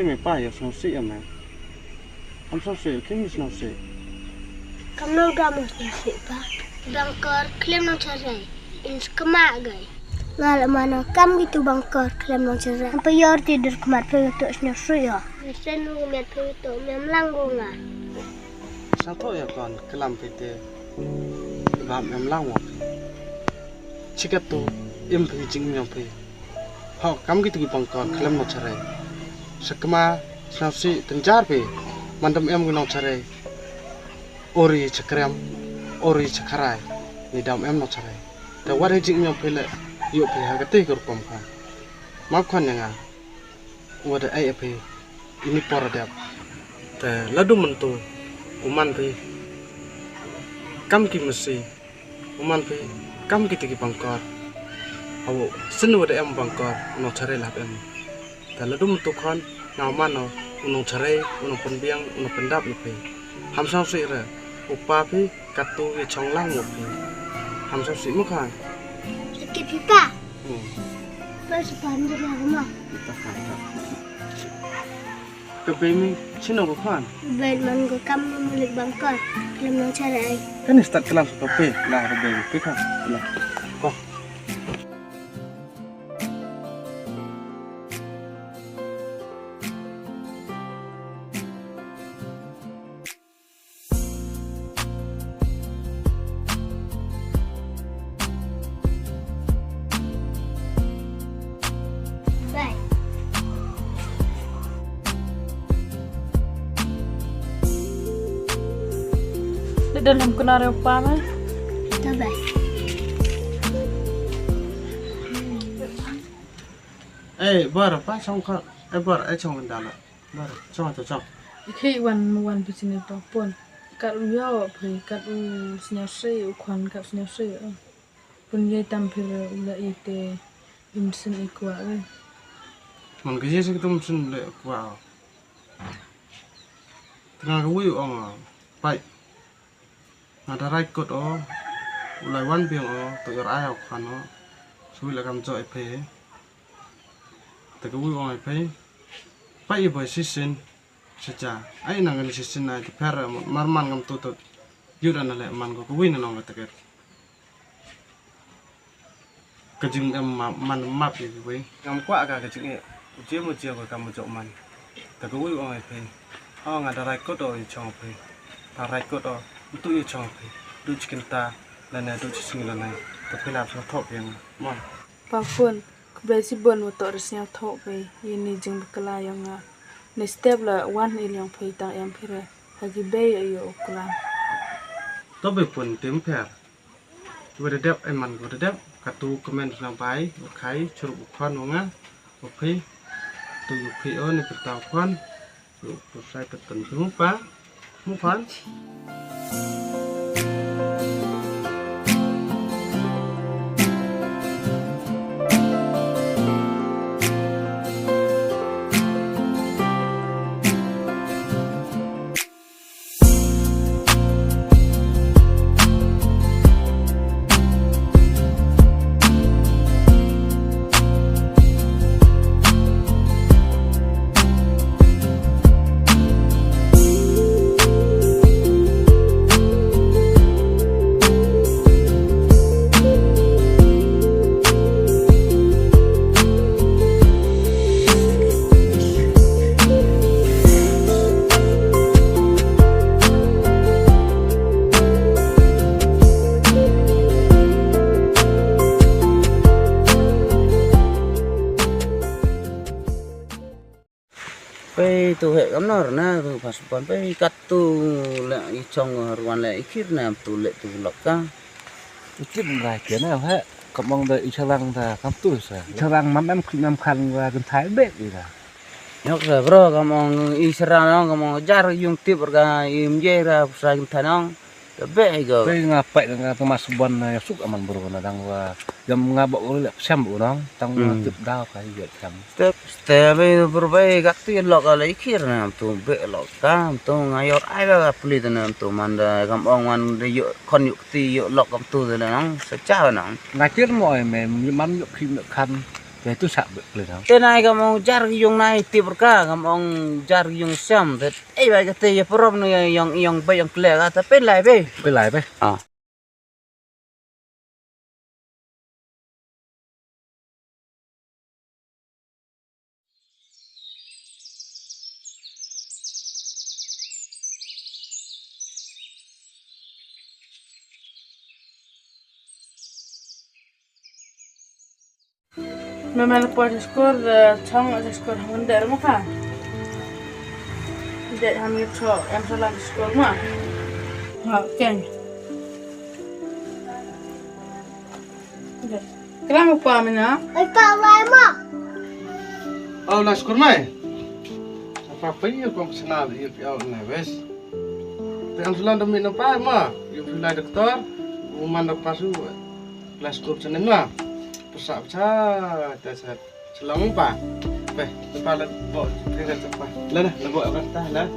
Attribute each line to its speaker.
Speaker 1: me pa ya so si ama am so si kim is no si
Speaker 2: Kamu udah mesti pa. Bangkor klaim nang cerai. Ins kemak gai. Ngal mana kam gitu bangkor klaim nang cerai. Sampai yor tidur kemat tu snyusui ya. Sen nu met tu mem langgunga.
Speaker 1: sao thôi ya con cái làm việc thì làm em lao một chỉ cái tu em phải chính nhau phải họ cắm cái thứ bằng con cái làm nó chả sắc mà sao si từng jar phải mandam em cái nó chả ori chakram ori chakarai ni dam em nó chảแต่ว่าได้จริงnhau phải lạiอยู่phải hak cái cái con con mà con yangว่าได้ไอ้phải ini pora đẹp แต่แล้วดูมันตัว uman pe kam ki mesti uman pe kam ki tiki bangkor awo senu de em bangkor no chare lap em tala dum tu khon na man no uno chare uno penbiang uno pendap ni pe ham sao si ra upa pe katu ye chong lang mo pe ham sao si mo khan
Speaker 2: Sakit pipa. Pas panjang rumah.
Speaker 1: kita khan ke pe mi chino ko khan
Speaker 2: Baik man ko kam milik bangkor klaim nang cerai.
Speaker 1: kan start kelam so pe la ke pe pe khan la ko
Speaker 2: Baik.
Speaker 3: Di dalam kenara apa mah?
Speaker 2: Tak baik.
Speaker 1: bar pa chong kha bar ai chong kan dala bar chong to chong
Speaker 3: Khi wan bisini to pun. Kat uyo phi kat u snyase u kwan kat snyase. Pun ye tampil ula ite imsin ikwa we.
Speaker 1: man ke yesi tum sun le kwa tengah ke wi ong pai ada rai kot o ulai wan biang o to yor ai o khan o sui la kam jo e pe te ke wi ong e pe pai boy sisin seja ai nang ni sisin na te per mar man ngam to yuran le man ko wi na nong te ke kejing em man map ye wi ngam kwa ka kejing e chia một chiều của cầm một chậu mặn,แต่ก็วิ่งออกไปเอางานอะไรก็โดนชองไปอะไรก็โดนตู้ยชองไปดูชิคตาแล้วเนี่ยดูชิงแล้วเนี่ยแต่เวลาเราทบยังมั่ง
Speaker 3: Pa pun kebersi bun motor resnya thok we. Ini jeng bekala yang ni step la wan il yang phi ta yang phire. Hagi be ayo ukulan.
Speaker 1: ต้องไปผลเต็มแผลวันเด็บไอ้มันวันเด็บกระตูคอมเมนต์ลงไปไข่ชรุบุคคลงะบุพเพตัวบุพเพในกระตาควันบุพเพใส่กระตุนมุปะมุพัน
Speaker 4: Pe tu hệ cắm nó na tu pas pon pe kat tu le i chong ruan le ikir na tu le tu lok ka
Speaker 5: Ikip ngai kiến nào hết, cộng mong đợi Ichalang là cắm tuổi rồi. Ichalang mắm em khinh khăn và gần thái bếp gì là.
Speaker 4: nhok sa bro kamong isra no kamong jar yung tip ga im je ra sa kim thanong be go
Speaker 5: Đây là vậy là Thomas Bon này xúc ở màn bro là đang và gầm nga bộ lại xem bộ nó tăng tiếp đao cái việc thằng.
Speaker 4: step step be berbe gat tu lok ala ikir na tu be lok kam tu ngayor ai ba puli na tu manda kamong man de yo kon yu ti yo lok kam tu de nang sa cha nang
Speaker 5: Ngày trước mọi mẹ mắm nhục khinh khăn Ya itu sak beli tau.
Speaker 4: Tenai kamu jar yung nai tiberka kamu jar yung sam tet baik kata ya perom nih yang baik yang kelak kata pen lai be.
Speaker 5: Pelai be.
Speaker 4: Ah.
Speaker 3: Memang lepas skor chong skor handar muka. Tidak hamil cho yang salah skor mah. Oke. Kenapa apa mina?
Speaker 2: Ay, pawai mo.
Speaker 1: Oh, lah skor mai. Apa ya kau senang dia piau ni wes. Tapi sulan demi apa mah? You pilih doktor, uman pasu. Kelas skor sana mah. Pesak pesak, dasar selang apa? Beh, depan lah, bawa kerja cepat. Lah, bawa apa? Lah.